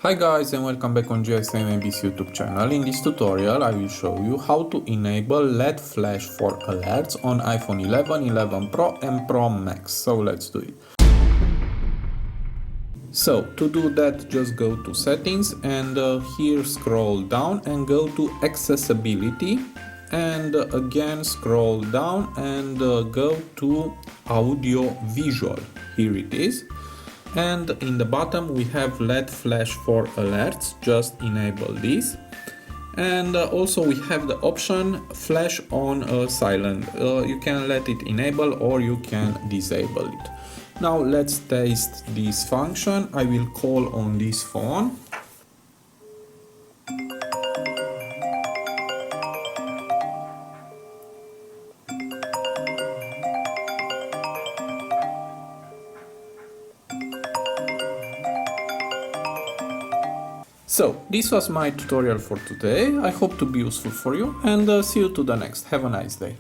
Hi guys and welcome back on GSM-ABC YouTube channel. In this tutorial I will show you how to enable LED flash for alerts on iPhone 11, 11 Pro and Pro Max. So let's do it. So to do that, just go to settings and here scroll down and go to accessibility, and again scroll down and go to audio visual. Here it is. And in the bottom we have LED flash for alerts. Just enable this. And also we have the option flash on silent. You can let it enable or you can disable it. Now let's test this function. I will call on this phone. So this was my tutorial for today. I hope to be useful for you, and see you to the next. Have a nice day.